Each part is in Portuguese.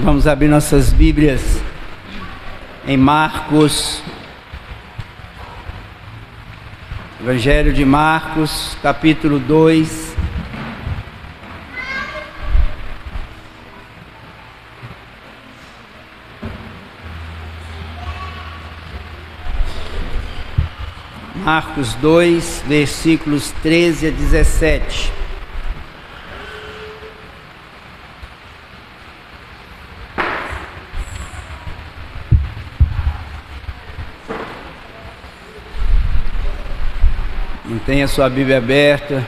Vamos abrir nossas Bíblias em Marcos, Evangelho de Marcos, capítulo 2. Marcos 2, versículos 13 a 17. Mantenha sua Bíblia aberta.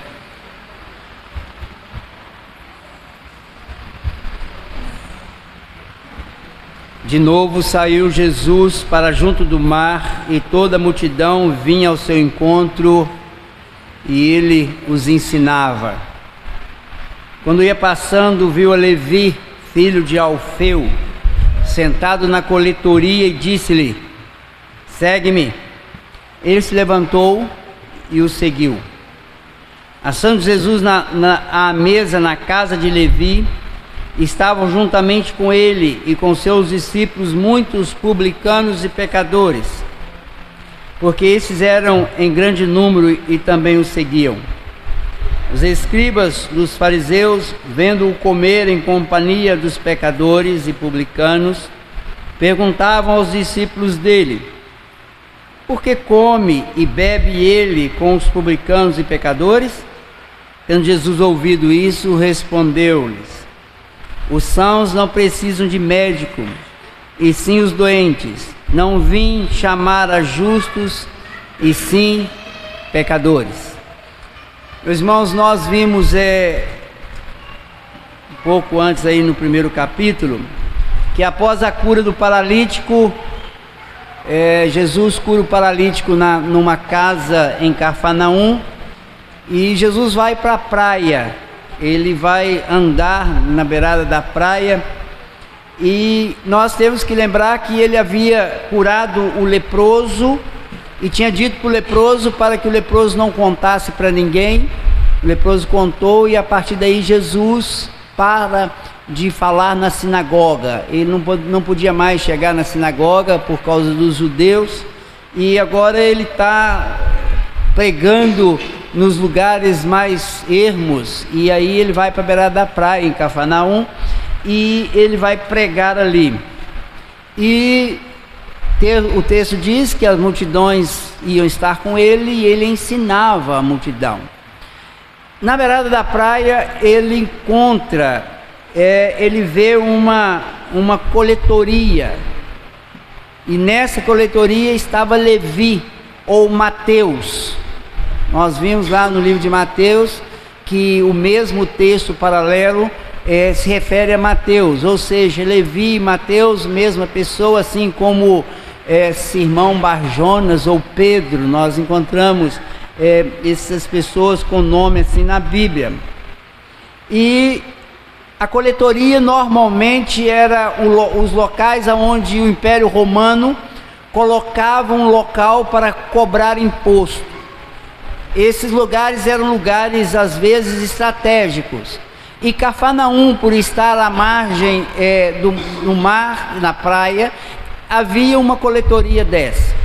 De novo saiu Jesus para junto do mar, e toda a multidão vinha ao seu encontro, e ele os ensinava. Quando ia passando, viu a Levi, filho de Alfeu, sentado na coletoria, e disse-lhe: segue-me. Ele se levantou e o seguiu. Assando Jesus à mesa na casa de Levi, estavam juntamente com ele e com seus discípulos muitos publicanos e pecadores, porque esses eram em grande número e também o seguiam. Os escribas dos fariseus, vendo-o comer em companhia dos pecadores e publicanos, perguntavam aos discípulos dele: por que come e bebe ele com os publicanos e pecadores? Tendo Jesus ouvido isso, respondeu-lhes: os sãos não precisam de médico, e sim os doentes. Não vim chamar a justos, e sim pecadores. Meus irmãos, nós vimos um pouco antes aí no primeiro capítulo, que após a cura do paralítico, Jesus cura o paralítico numa casa em Cafarnaum, e Jesus vai para a praia. Ele vai andar na beirada da praia, e nós temos que lembrar que ele havia curado o leproso e tinha dito para o leproso para que o leproso não contasse para ninguém. O leproso contou, e a partir daí Jesus para de falar na sinagoga. Ele não podia mais chegar na sinagoga por causa dos judeus, e agora ele está pregando nos lugares mais ermos, e aí ele vai para a beirada da praia em Cafarnaum, e ele vai pregar ali. E o texto diz que as multidões iam estar com ele, e ele ensinava a multidão. Na beirada da praia ele encontra, ele vê uma coletoria, e nessa coletoria estava Levi, ou Mateus. Nós vimos lá no livro de Mateus que o mesmo texto paralelo se refere a Mateus, ou seja, Levi e Mateus, mesma pessoa, assim como Simão Barjonas ou Pedro. Nós encontramos essas pessoas com nome assim na Bíblia. E a coletoria normalmente era os locais onde o Império Romano colocava um local para cobrar imposto. Esses lugares eram lugares às vezes estratégicos, e Cafarnaum, por estar à margem do mar, na praia, havia uma coletoria dessa.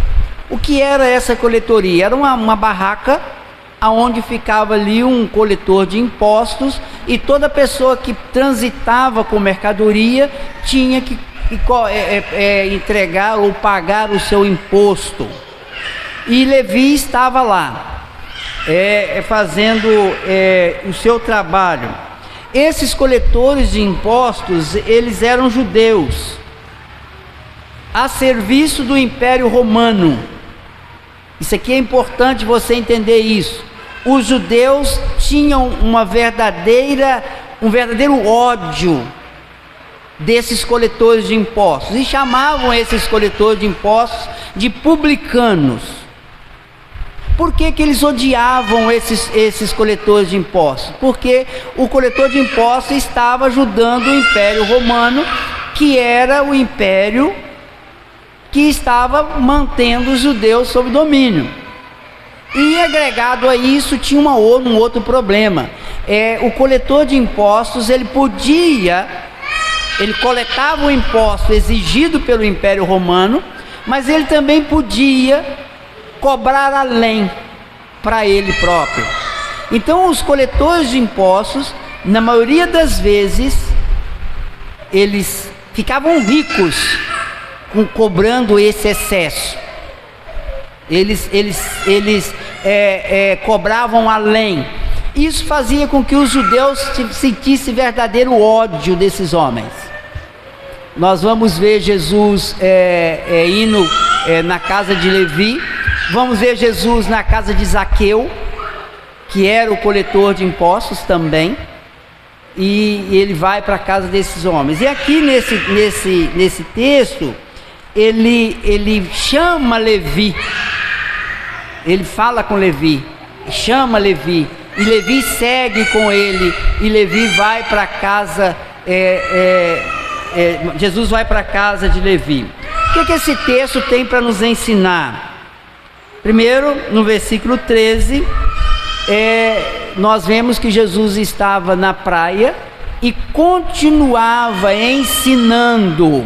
O que era essa coletoria? Era uma barraca onde ficava ali um coletor de impostos, e toda pessoa que transitava com mercadoria tinha que entregar ou pagar o seu imposto. E Levi estava lá fazendo o seu trabalho. Esses coletores de impostos, eles eram judeus a serviço do Império Romano. Isso aqui é importante você entender isso. Os judeus tinham um verdadeiro ódio desses coletores de impostos, e chamavam esses coletores de impostos de publicanos. Por que eles odiavam esses coletores de impostos? Porque o coletor de impostos estava ajudando o Império Romano, que era o império que estava mantendo os judeus sob domínio. E agregado a isso tinha um outro problema. O coletor de impostos, ele podia Ele coletava o imposto exigido pelo Império Romano, mas ele também podia cobrar além para ele próprio. Então os coletores de impostos, na maioria das vezes, eles ficavam ricos cobrando esse excesso. Eles cobravam além. Isso fazia com que os judeus sentissem verdadeiro ódio desses homens. Nós vamos ver Jesus indo na casa de Levi, vamos ver Jesus na casa de Zaqueu, que era o coletor de impostos também, e ele vai para a casa desses homens. E aqui nesse texto, ele chama Levi, ele fala com Levi, chama Levi, e Levi segue com ele, e Levi vai para a casa, Jesus vai para a casa de Levi. O que esse texto tem para nos ensinar? Primeiro, no versículo 13, nós vemos que Jesus estava na praia e continuava ensinando.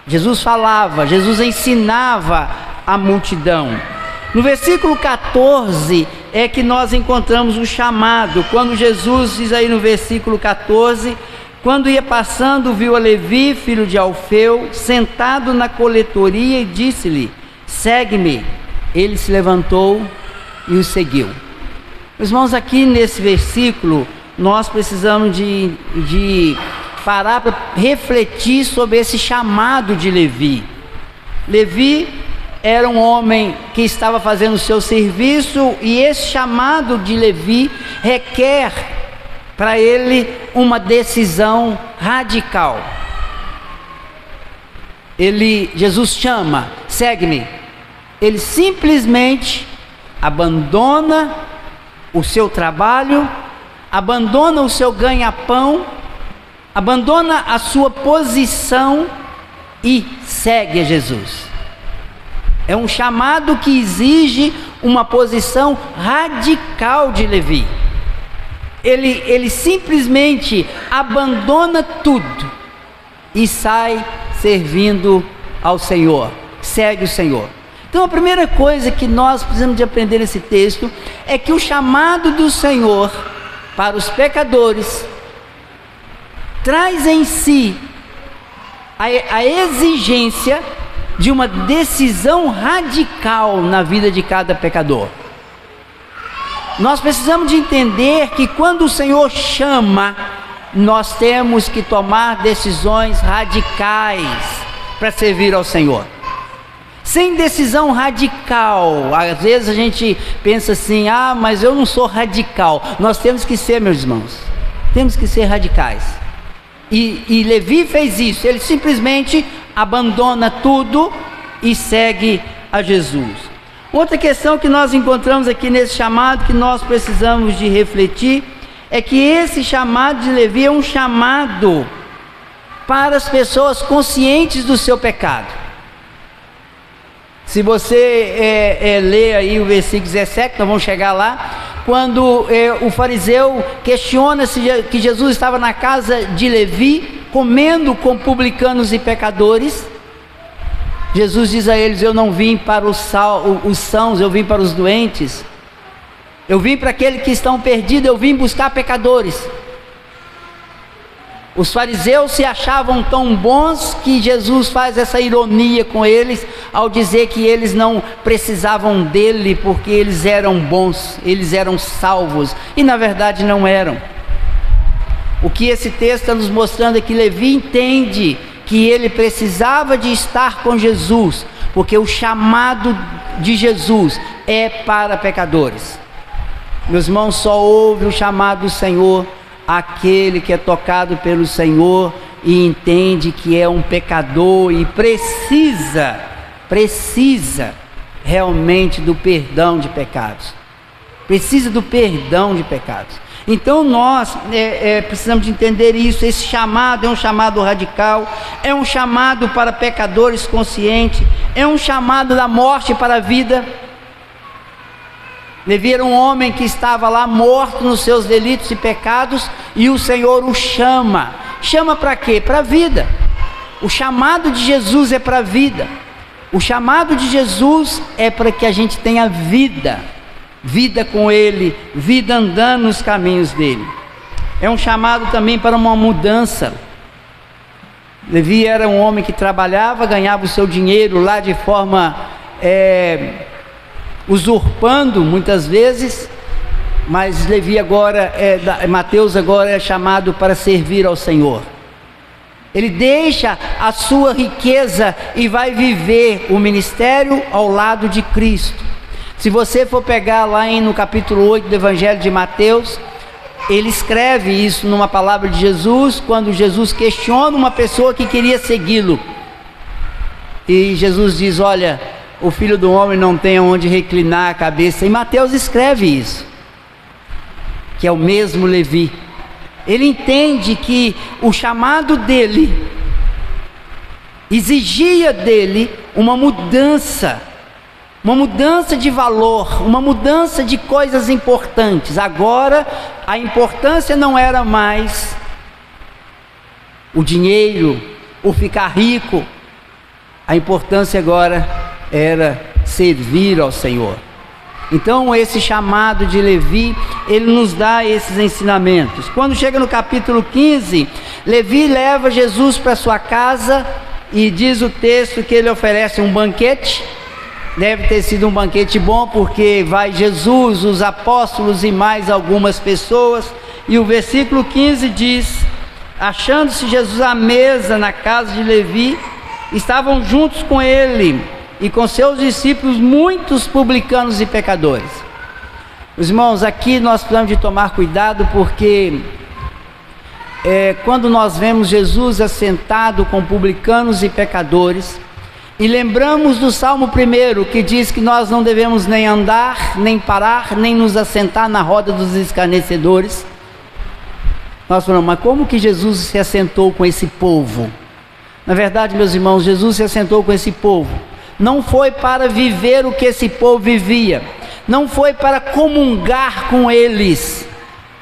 Jesus falava, Jesus ensinava a multidão. No versículo 14 é que nós encontramos o chamado, quando Jesus diz aí no versículo 14: quando ia passando, viu a Levi, filho de Alfeu, sentado na coletoria, e disse-lhe: segue-me. Ele se levantou e o seguiu. Meus irmãos, aqui nesse versículo, nós precisamos de parar para refletir sobre esse chamado de Levi. Levi era um homem que estava fazendo o seu serviço, e esse chamado de Levi requer para ele uma decisão radical. Jesus chama: segue-me. Ele simplesmente abandona o seu trabalho, abandona o seu ganha-pão, abandona a sua posição e segue a Jesus. É um chamado que exige uma posição radical de Levi. Ele simplesmente abandona tudo e sai servindo ao Senhor, segue o Senhor. Então a primeira coisa que nós precisamos de aprender nesse texto é que o chamado do Senhor para os pecadores traz em si a exigência de uma decisão radical na vida de cada pecador. Nós precisamos de entender que quando o Senhor chama, nós temos que tomar decisões radicais para servir ao Senhor. Sem decisão radical, às vezes a gente pensa assim: mas eu não sou radical. Nós temos que ser, meus irmãos, temos que ser radicais. E Levi fez isso. Ele simplesmente abandona tudo e segue a Jesus. Outra questão que nós encontramos aqui nesse chamado, que nós precisamos de refletir, é que esse chamado de Levi é um chamado para as pessoas conscientes do seu pecado. Se você ler aí o versículo 17, nós vamos chegar lá, quando o fariseu questiona que Jesus estava na casa de Levi, comendo com publicanos e pecadores. Jesus diz a eles: eu não vim para os sãos, eu vim para os doentes. Eu vim para aqueles que estão perdidos, eu vim buscar pecadores. Os fariseus se achavam tão bons que Jesus faz essa ironia com eles ao dizer que eles não precisavam dele porque eles eram bons, eles eram salvos, e na verdade não eram. O que esse texto está nos mostrando é que Levi entende que ele precisava de estar com Jesus, porque o chamado de Jesus é para pecadores. Meus irmãos, só ouve o chamado do Senhor aquele que é tocado pelo Senhor e entende que é um pecador e precisa realmente do perdão de pecados. Precisa do perdão de pecados. Então nós precisamos de entender isso. Esse chamado é um chamado radical, é um chamado para pecadores conscientes, é um chamado da morte para a vida. Levi era um homem que estava lá morto nos seus delitos e pecados, e o Senhor o chama chama para quê? Para a vida. O chamado de Jesus é para a vida. O chamado de Jesus é para que a gente tenha vida, vida com Ele, vida andando nos caminhos dEle. É um chamado também para uma mudança. Levi era um homem que trabalhava, ganhava o seu dinheiro lá de forma usurpando muitas vezes, mas Levi agora, Mateus agora é chamado para servir ao Senhor. Ele deixa a sua riqueza e vai viver o ministério ao lado de Cristo. Se você for pegar lá no capítulo 8 do Evangelho de Mateus, ele escreve isso numa palavra de Jesus, quando Jesus questiona uma pessoa que queria segui-lo. E Jesus diz: olha, o Filho do Homem não tem onde reclinar a cabeça. E Mateus escreve isso, que é o mesmo Levi. Ele entende que o chamado dele exigia dele uma mudança de valor, uma mudança de coisas importantes. Agora a importância não era mais o dinheiro, o ficar rico. A importância agora era servir ao Senhor. Então esse chamado de Levi, ele nos dá esses ensinamentos. Quando chega no capítulo 15, Levi leva Jesus para sua casa e diz o texto que ele oferece um banquete. Deve ter sido um banquete bom, porque vai Jesus, os apóstolos e mais algumas pessoas. E o versículo 15 diz: achando-se Jesus à mesa na casa de Levi, estavam juntos com ele e com seus discípulos muitos publicanos e pecadores. Os irmãos, aqui nós precisamos de tomar cuidado, porque quando nós vemos Jesus assentado com publicanos e pecadores, e lembramos do Salmo 1, que diz que nós não devemos nem andar, nem parar, nem nos assentar na roda dos escarnecedores, nós falamos: mas como que Jesus se assentou com esse povo? Na verdade, meus irmãos, Jesus se assentou com esse povo não foi para viver o que esse povo vivia, não foi para comungar com eles.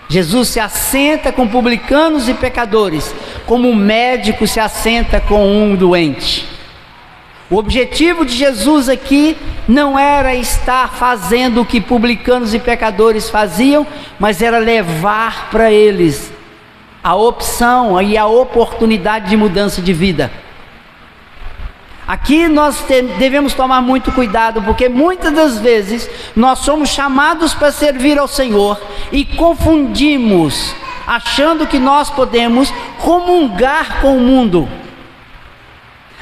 Jesus se assenta com publicanos e pecadores, como um médico se assenta com um doente. O objetivo de Jesus aqui não era estar fazendo o que publicanos e pecadores faziam, mas era levar para eles a opção e a oportunidade de mudança de vida. Aqui nós devemos tomar muito cuidado, porque muitas das vezes nós somos chamados para servir ao Senhor e confundimos, achando que nós podemos comungar com o mundo,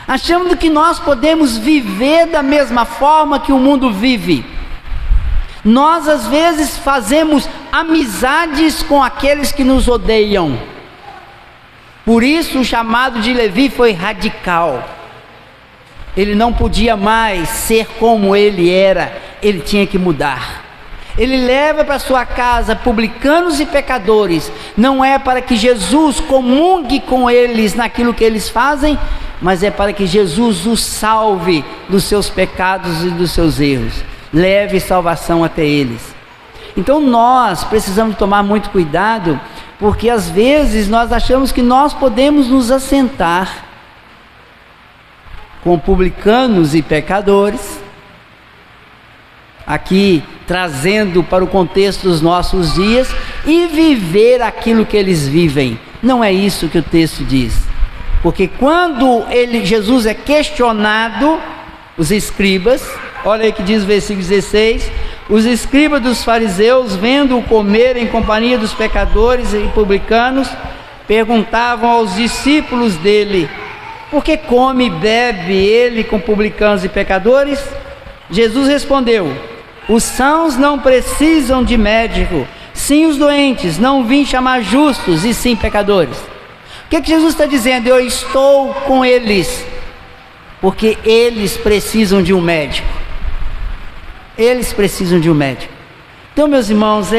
achando que nós podemos viver da mesma forma que o mundo vive. Nós às vezes fazemos amizades com aqueles que nos odeiam. Por isso o chamado de Levi foi radical. Ele não podia mais ser como ele era, ele tinha que mudar. Ele leva para sua casa publicanos e pecadores, não é para que Jesus comungue com eles naquilo que eles fazem, mas é para que Jesus os salve dos seus pecados e dos seus erros, leve salvação até eles. Então nós precisamos tomar muito cuidado, porque às vezes nós achamos que nós podemos nos assentar com publicanos e pecadores, aqui trazendo para o contexto dos nossos dias, e viver aquilo que eles vivem. Não é isso que o texto diz, porque quando Jesus é questionado, os escribas, olha aí que diz o versículo 16, os escribas dos fariseus, vendo-o comer em companhia dos pecadores e publicanos, perguntavam aos discípulos dele: por que come e bebe ele com publicanos e pecadores? Jesus respondeu: os sãos não precisam de médico, sim os doentes. Não vim chamar justos, e sim pecadores. O que Jesus está dizendo? Eu estou com eles, porque eles precisam de um médico. Eles precisam de um médico. Então, meus irmãos,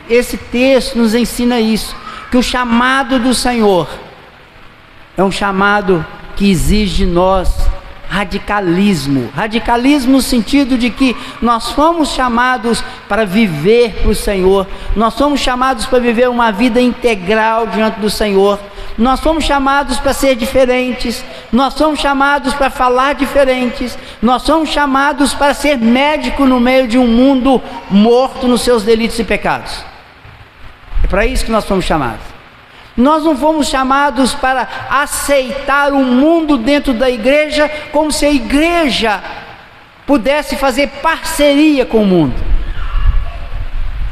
esse texto nos ensina isso, que o chamado do Senhor é um chamado que exige de nós radicalismo no sentido de que nós fomos chamados para viver para o Senhor, nós somos chamados para viver uma vida integral diante do Senhor, nós fomos chamados para ser diferentes, nós somos chamados para falar diferentes, nós somos chamados para ser médico no meio de um mundo morto nos seus delitos e pecados. É para isso que nós fomos chamados. Nós não fomos chamados para aceitar o mundo dentro da igreja, como se a igreja pudesse fazer parceria com o mundo.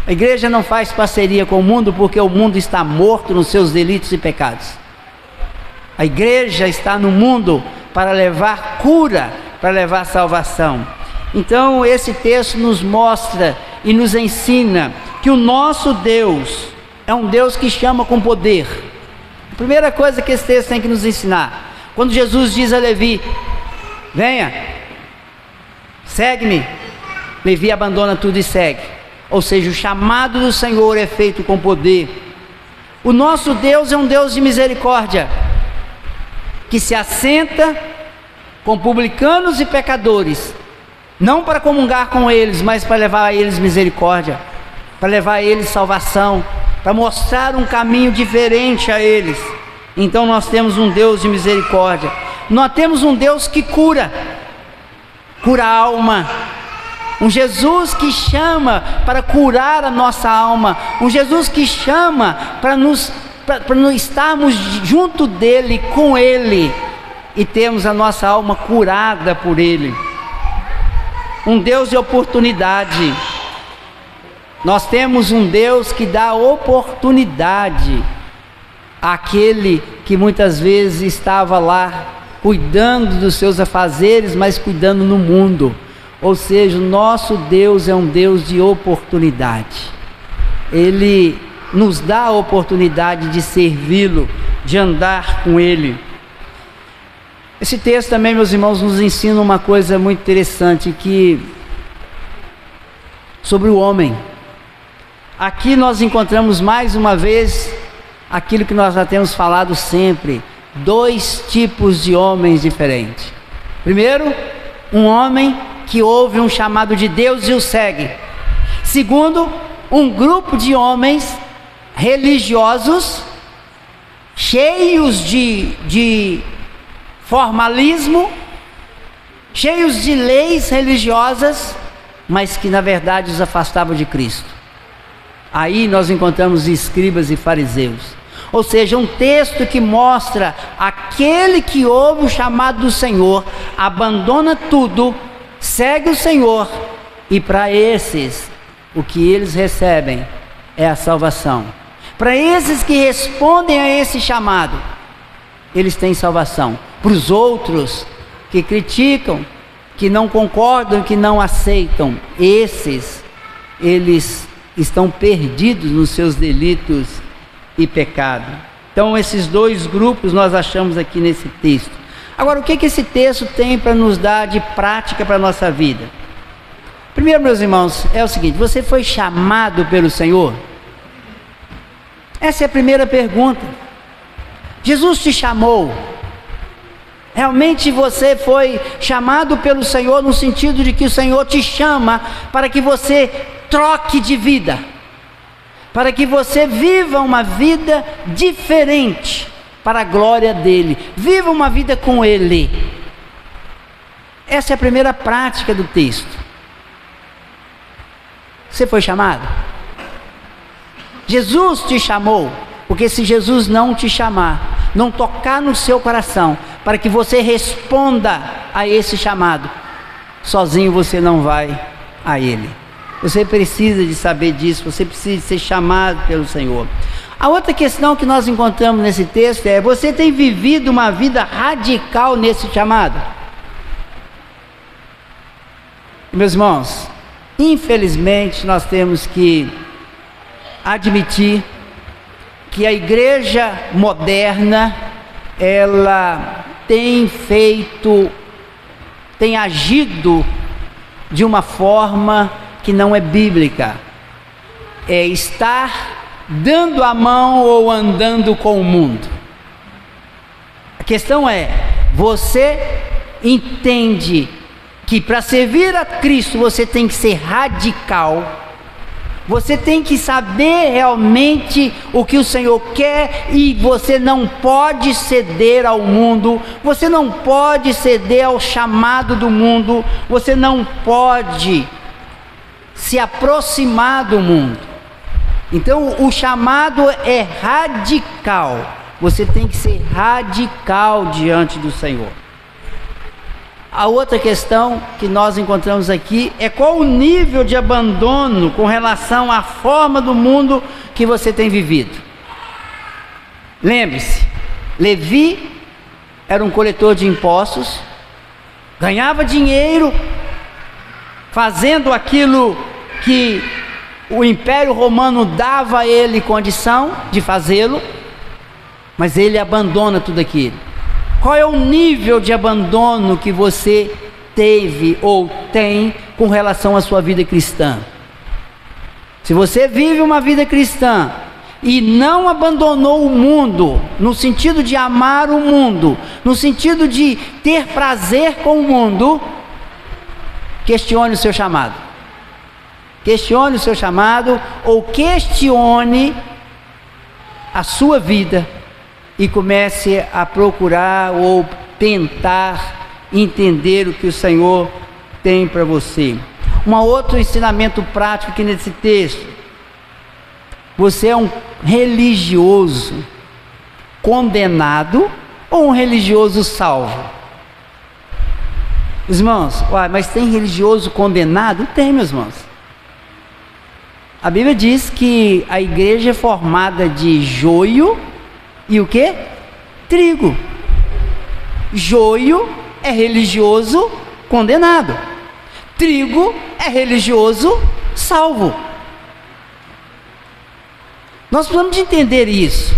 A igreja não faz parceria com o mundo porque o mundo está morto nos seus delitos e pecados. A igreja está no mundo para levar cura, para levar salvação. Então esse texto nos mostra e nos ensina que o nosso Deus é um Deus que chama com poder. A primeira coisa que esse texto tem que nos ensinar, quando Jesus diz a Levi: venha, segue-me, Levi abandona tudo e segue. Ou seja, o chamado do Senhor é feito com poder. O nosso Deus é um Deus de misericórdia, que se assenta com publicanos e pecadores, não para comungar com eles, mas para levar a eles misericórdia, para levar a eles salvação, para mostrar um caminho diferente a eles. Então nós temos um Deus de misericórdia. Nós temos um Deus que cura a alma. Um Jesus que chama para curar a nossa alma. Um Jesus que chama para nós estarmos junto dele, com ele, e termos a nossa alma curada por ele. Um Deus de oportunidade. Nós temos um Deus que dá oportunidade àquele que muitas vezes estava lá cuidando dos seus afazeres, mas cuidando no mundo. Ou seja, o nosso Deus é um Deus de oportunidade. Ele nos dá a oportunidade de servi-lo, de andar com ele. Esse texto também, meus irmãos, nos ensina uma coisa muito interessante sobre o homem. Aqui nós encontramos mais uma vez aquilo que nós já temos falado sempre: dois tipos de homens diferentes. Primeiro, um homem que ouve um chamado de Deus e o segue. Segundo, um grupo de homens religiosos, cheios de formalismo, cheios de leis religiosas, mas que na verdade os afastavam de Cristo. Aí nós encontramos escribas e fariseus. Ou seja, um texto que mostra aquele que ouve o chamado do Senhor, abandona tudo, segue o Senhor, e para esses, o que eles recebem é a salvação. Para esses que respondem a esse chamado, eles têm salvação. Para os outros que criticam, que não concordam, que não aceitam, eles estão perdidos nos seus delitos e pecado. Então esses dois grupos nós achamos aqui nesse texto. Agora, o que esse texto tem para nos dar de prática para a nossa vida? Primeiro, meus irmãos, é o seguinte: você foi chamado pelo Senhor? Essa é a primeira pergunta. Jesus te chamou? Realmente você foi chamado pelo Senhor, no sentido de que o Senhor te chama para que você troque de vida, para que você viva uma vida diferente, para a glória dele, viva uma vida com ele. Essa é a primeira prática do texto. Você foi chamado? Jesus te chamou, porque se Jesus não te chamar, não tocar no seu coração, para que você responda a esse chamado, sozinho você não vai a ele. Você precisa de saber disso, você precisa de ser chamado pelo Senhor. A outra questão que nós encontramos nesse texto é: você tem vivido uma vida radical nesse chamado? Meus irmãos, infelizmente nós temos que admitir que a igreja moderna, ela tem agido de uma forma que não é bíblica. É estar dando a mão ou andando com o mundo. A questão é: você entende que para servir a Cristo você tem que ser radical, Você tem que saber realmente o que o Senhor quer, e você não pode ceder ao mundo, você não pode ceder ao chamado do mundo, você não pode se aproximar do mundo. Então o chamado é radical, você tem que ser radical diante do Senhor. A outra questão que nós encontramos aqui é qual o nível de abandono com relação à forma do mundo que você tem vivido. Lembre-se, Levi era um coletor de impostos, ganhava dinheiro fazendo aquilo que o Império Romano dava a ele condição de fazê-lo, mas ele abandona tudo aquilo. Qual é o nível de abandono que você teve ou tem com relação à sua vida cristã? Se você vive uma vida cristã e não abandonou o mundo, no sentido de amar o mundo, no sentido de ter prazer com o mundo, questione o seu chamado. Questione o seu chamado, ou questione a sua vida, e comece a procurar ou tentar entender o que o Senhor tem para você. Um outro ensinamento prático aqui nesse texto: você é um religioso condenado ou um religioso salvo? Irmãos, mas tem religioso condenado? Tem, meus irmãos. A Bíblia diz que a igreja é formada de joio e o que? Trigo. Joio é religioso condenado, trigo é religioso salvo. Nós precisamos de entender isso.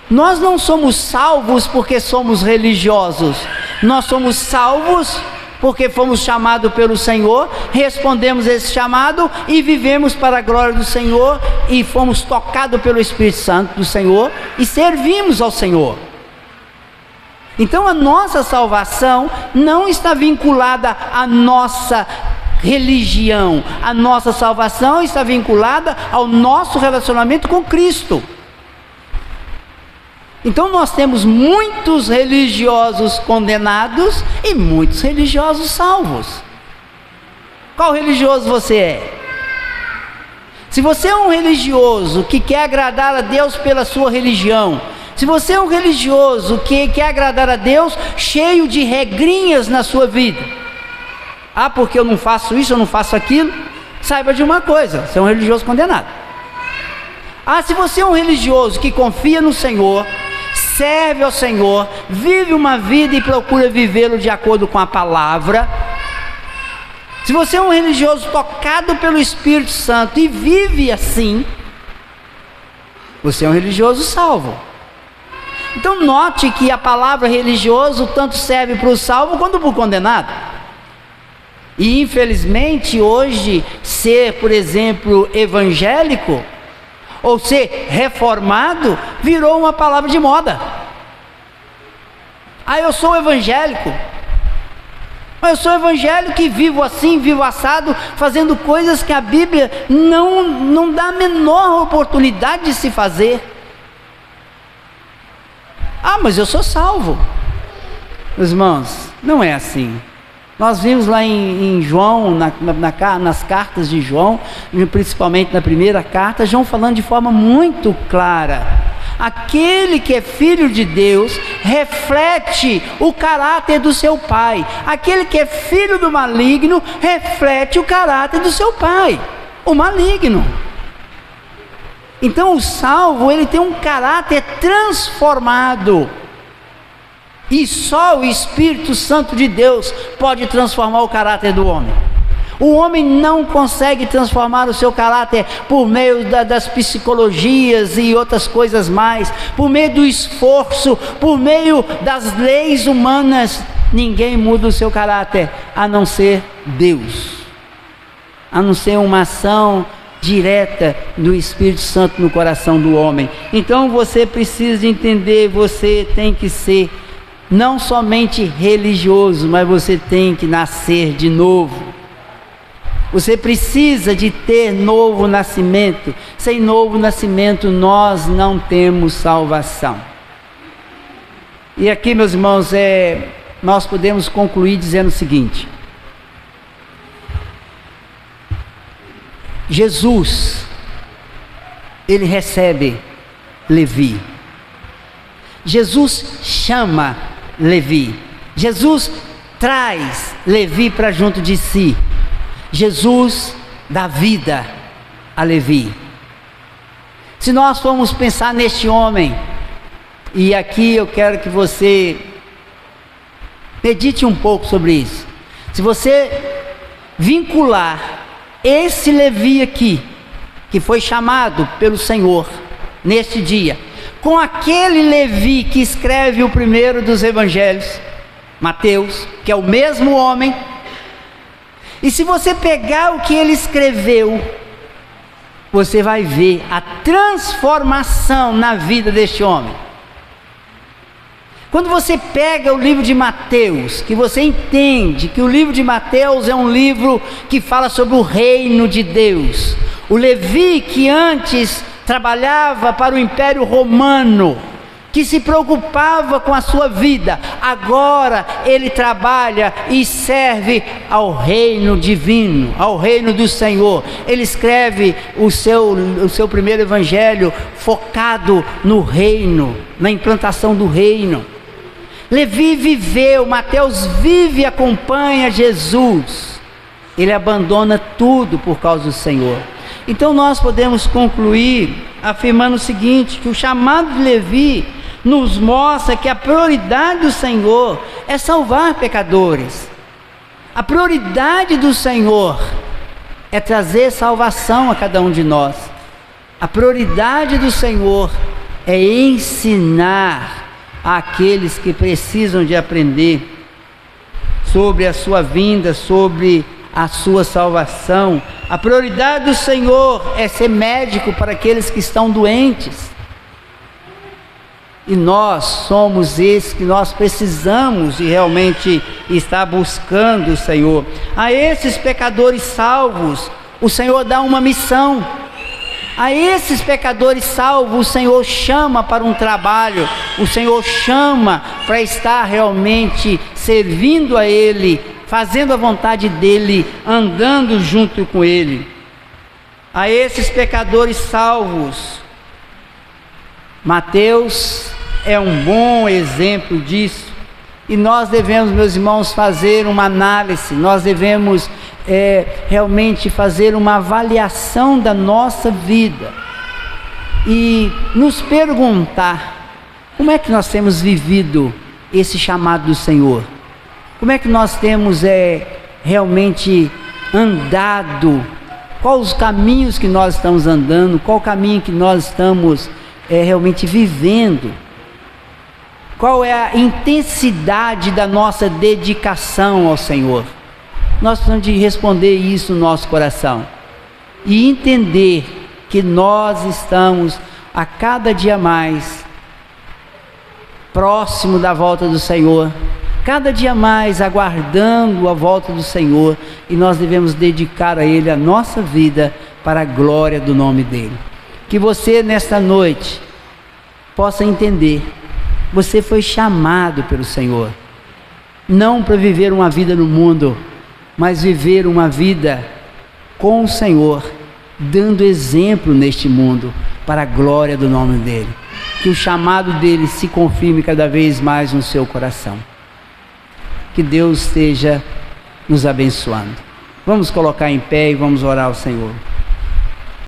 Nós não somos salvos porque somos religiosos, nós somos salvos porque fomos chamados pelo Senhor, respondemos esse chamado e vivemos para a glória do Senhor, e fomos tocados pelo Espírito Santo do Senhor e servimos ao Senhor. Então a nossa salvação não está vinculada à nossa religião, a nossa salvação está vinculada ao nosso relacionamento com Cristo. Então nós temos muitos religiosos condenados e muitos religiosos salvos. Qual religioso você é? Se você é um religioso que quer agradar a Deus pela sua religião, se você é um religioso que quer agradar a Deus cheio de regrinhas na sua vida, porque eu não faço isso, eu não faço aquilo, saiba de uma coisa: você é um religioso condenado. Se você é um religioso que confia no Senhor, serve ao Senhor, vive uma vida e procura vivê-lo de acordo com a palavra, se você é um religioso tocado pelo Espírito Santo e vive assim, você é um religioso salvo. Então note que a palavra religioso tanto serve para o salvo quanto para o condenado. E infelizmente hoje, ser, por exemplo, evangélico ou ser reformado virou uma palavra de moda. Eu sou evangélico, eu sou evangélico e vivo assim, vivo assado, fazendo coisas que a Bíblia não dá a menor oportunidade de se fazer. Mas eu sou salvo. Meus irmãos, não é assim. Nós vimos lá em João, nas cartas de João, principalmente na primeira carta, João falando de forma muito clara: aquele que é filho de Deus reflete o caráter do seu pai, aquele que é filho do maligno reflete o caráter do seu pai, o maligno. Então o salvo, ele tem um caráter transformado, e só o Espírito Santo de Deus pode transformar o caráter do homem. O homem não consegue transformar o seu caráter por meio das psicologias e outras coisas mais, por meio do esforço, por meio das leis humanas. Ninguém muda o seu caráter a não ser Deus, a não ser uma ação direta do Espírito Santo no coração do homem. Então você precisa entender, você tem que ser não somente religioso, mas você tem que nascer de novo. Você precisa de ter novo nascimento. Sem novo nascimento nós não temos salvação. E aqui, meus irmãos, nós podemos concluir dizendo o seguinte: Jesus, ele recebe Levi. Jesus chama Levi. Jesus traz Levi para junto de si. Jesus dá vida a Levi. Se nós formos pensar neste homem, e aqui eu quero que você medite um pouco sobre isso. Se você vincular esse Levi aqui, que foi chamado pelo Senhor neste dia, com aquele Levi que escreve o primeiro dos evangelhos, Mateus, que é o mesmo homem, e se você pegar o que ele escreveu, você vai ver a transformação na vida deste homem. Quando você pega o livro de Mateus, que você entende que o livro de Mateus é um livro que fala sobre o reino de Deus. O Levi, que antes trabalhava para o Império Romano, que se preocupava com a sua vida, agora ele trabalha e serve ao reino divino, ao reino do Senhor. Ele escreve o seu primeiro evangelho focado no reino, na implantação do reino. Levi viveu, Mateus vive e acompanha Jesus. Ele abandona tudo por causa do Senhor. Então nós podemos concluir afirmando o seguinte, que o chamado de Levi nos mostra que a prioridade do Senhor é salvar pecadores. A prioridade do Senhor é trazer salvação a cada um de nós. A prioridade do Senhor é ensinar àqueles que precisam de aprender sobre a sua vinda, sobre a sua salvação. A prioridade do Senhor é ser médico para aqueles que estão doentes. E nós somos esses que nós precisamos de realmente estar buscando o Senhor. A esses pecadores salvos, o Senhor dá uma missão. A esses pecadores salvos, o Senhor chama para um trabalho. O Senhor chama para estar realmente servindo a Ele, fazendo a vontade dEle, andando junto com Ele. A esses pecadores salvos, Mateus é um bom exemplo disso, e nós devemos, meus irmãos, fazer uma análise, nós devemos realmente fazer uma avaliação da nossa vida e nos perguntar como é que nós temos vivido esse chamado do Senhor, como é que nós temos realmente andado, quais os caminhos que nós estamos andando, qual o caminho que nós estamos realmente vivendo, qual é a intensidade da nossa dedicação ao Senhor. Nós precisamos de responder isso no nosso coração e entender que nós estamos a cada dia mais próximo da volta do Senhor, cada dia mais aguardando a volta do Senhor, e nós devemos dedicar a Ele a nossa vida para a glória do nome dEle. Que você nesta noite possa entender, você foi chamado pelo Senhor, não para viver uma vida no mundo, mas viver uma vida com o Senhor, dando exemplo neste mundo, para a glória do nome dEle. Que o chamado dEle se confirme cada vez mais no seu coração. Que Deus esteja nos abençoando. Vamos colocar em pé e vamos orar ao Senhor.